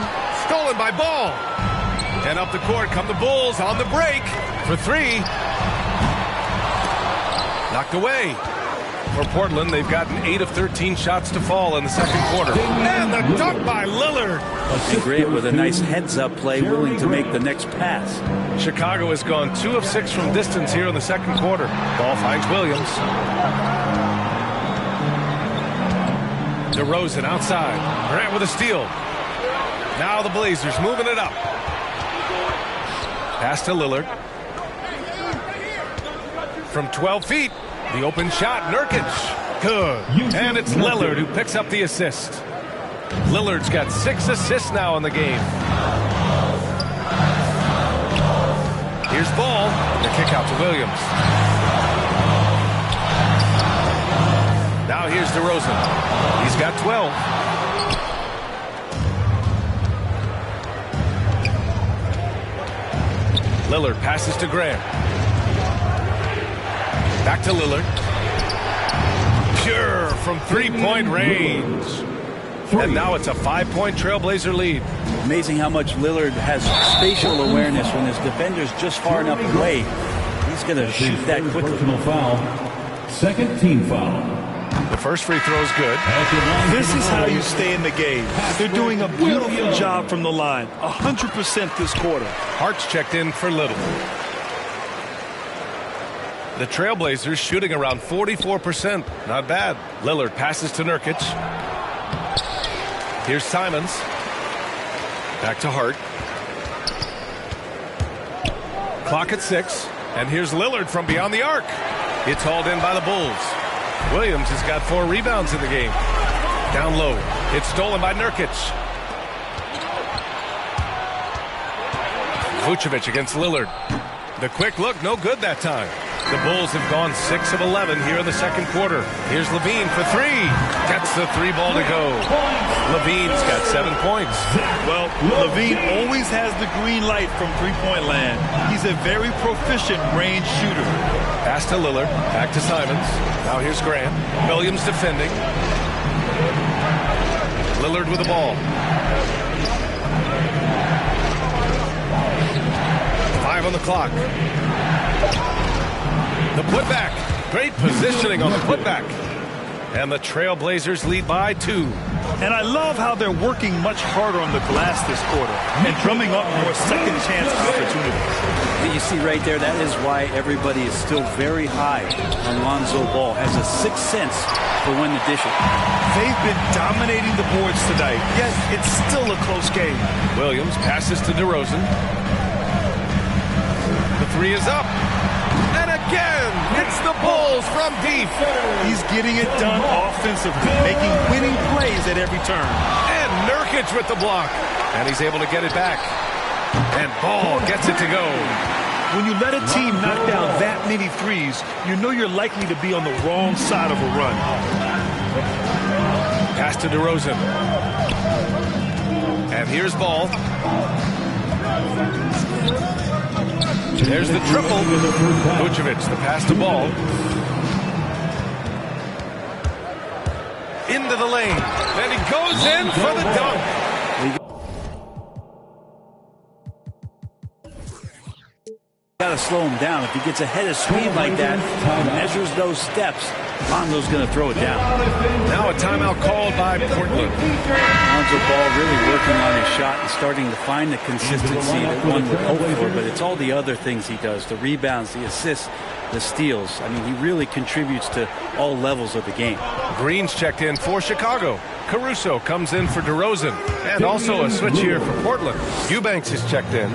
Stolen by Ball. And up the court come the Bulls on the break for 3. Knocked away. For Portland, they've gotten 8 of 13 shots to fall in the second quarter. And the dunk by Lillard. And Grant with a nice heads-up play, willing to make the next pass. Chicago has gone 2 of 6 from distance here in the second quarter. Ball finds Williams. DeRozan outside. Grant with a steal. Now the Blazers moving it up. Pass to Lillard. From 12 feet, the open shot, Nurkic. Good. And it's Lillard who picks up the assist. Lillard's got 6 assists now in the game. Here's Ball. The kick out to Williams. Now here's DeRozan. He's got 12. Lillard passes to Grant. Back to Lillard. Pure from 3-point range. And now it's a 5-point Trailblazer lead. Amazing how much Lillard has spatial awareness when his defender's just far enough away. He's He's going to shoot that quickly. Personal foul. Second team foul. The first free throw is good. This is how you stay in the game. They're doing a beautiful job from the line. 100% this quarter. Hart's checked in for Little. The Trailblazers shooting around 44%. Not bad. Lillard passes to Nurkic. Here's Simons. Back to Hart. Clock at 6. And here's Lillard from beyond the arc. It's hauled in by the Bulls. Williams has got 4 rebounds in the game. Down low. It's stolen by Nurkic. Vucevic against Lillard. The quick look, no good that time. The Bulls have gone 6 of 11 here in the second quarter. Here's Levine for 3. Gets the 3 ball to go. Levine's got 7 points. Well, Levine always has the green light from three-point land. He's a very proficient range shooter. Pass to Lillard. Back to Simons. Now here's Grant. Williams defending. Lillard with the ball. 5 on the clock. The putback. Great positioning on the putback. And the Trailblazers lead by 2. And I love how they're working much harder on the glass this quarter and drumming up more second chance opportunities. You see right there, that is why everybody is still very high on Lonzo Ball. Has a sixth sense for when to dish it. They've been dominating the boards tonight, yet it's still a close game. Williams passes to DeRozan. The 3 is up. And again, it's the Bulls from deep. He's getting it done offensively, making winning plays at every turn. And Nurkic with the block. And he's able to get it back. And Ball gets it to go. When you let a team knock down that many threes, you know you're likely to be on the wrong side of a run. Pass to DeRozan. And here's Ball. There's the triple. Vucevic, the pass to Ball. Into the lane. And he goes in for the dunk. Got to slow him down. If he gets ahead of speed like that, measures those steps, Lonzo's going to throw it down. Now a timeout called by Portland. Lonzo Ball really working on his shot and starting to find the consistency that one would hope for, but it's all the other things he does, the rebounds, the assists, the steals. I mean, he really contributes to all levels of the game. Green's checked in for Chicago. Caruso comes in for DeRozan. And also a switch here for Portland. Eubanks is checked in.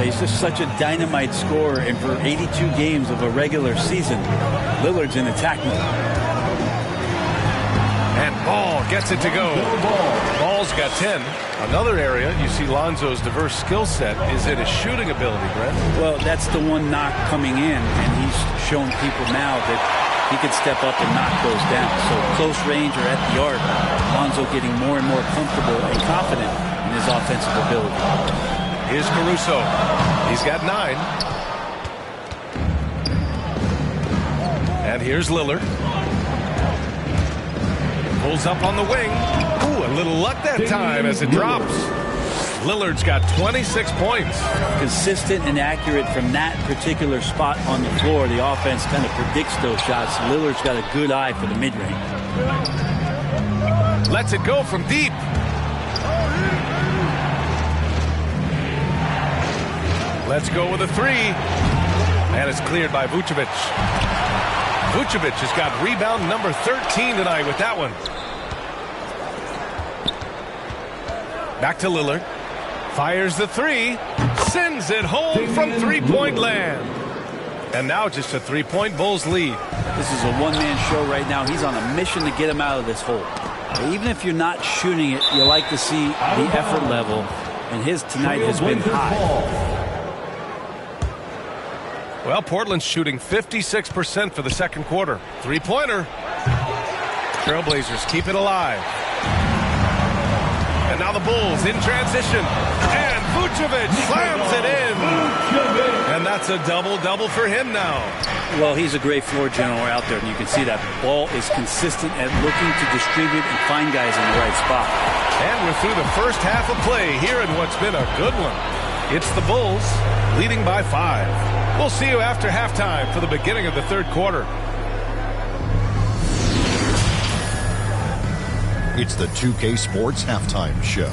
He's just such a dynamite scorer, and for 82 games of a regular season, Lillard's in attack mode. And Ball gets it to go. Ball's got 10. Another area you see Lonzo's diverse skill set is in his shooting ability, Brent. Well, that's the one knock coming in, and he's shown people now that he can step up and knock those down. So close range or at the arc, Lonzo getting more and more comfortable and confident in his offensive ability. Here's Caruso. He's got 9. And here's Lillard. Pulls up on the wing. Ooh, a little luck that time as it drops. Lillard's got 26 points. Consistent and accurate from that particular spot on the floor. The offense kind of predicts those shots. Lillard's got a good eye for the mid-range. Lets it go from deep. Let's go with a 3. And it's cleared by Vucevic. Vucevic has got rebound number 13 tonight with that one. Back to Lillard. Fires the 3. Sends it home from three-point land. And now just a 3-point Bulls lead. This is a one-man show right now. He's on a mission to get him out of this hole. Even if you're not shooting it, you like to see the effort level. And his tonight has been high. Well, Portland's shooting 56% for the second quarter. 3-pointer. Trailblazers keep it alive. And now the Bulls in transition. And Vucevic slams it in. And that's a double-double for him now. Well, he's a great floor general out there, and you can see that Ball is consistent at looking to distribute and find guys in the right spot. And we're through the first half of play here in what's been a good one. It's the Bulls leading by 5. We'll see you after halftime for the beginning of the third quarter. It's the 2K Sports Halftime Show.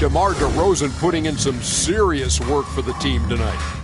DeMar DeRozan putting in some serious work for the team tonight.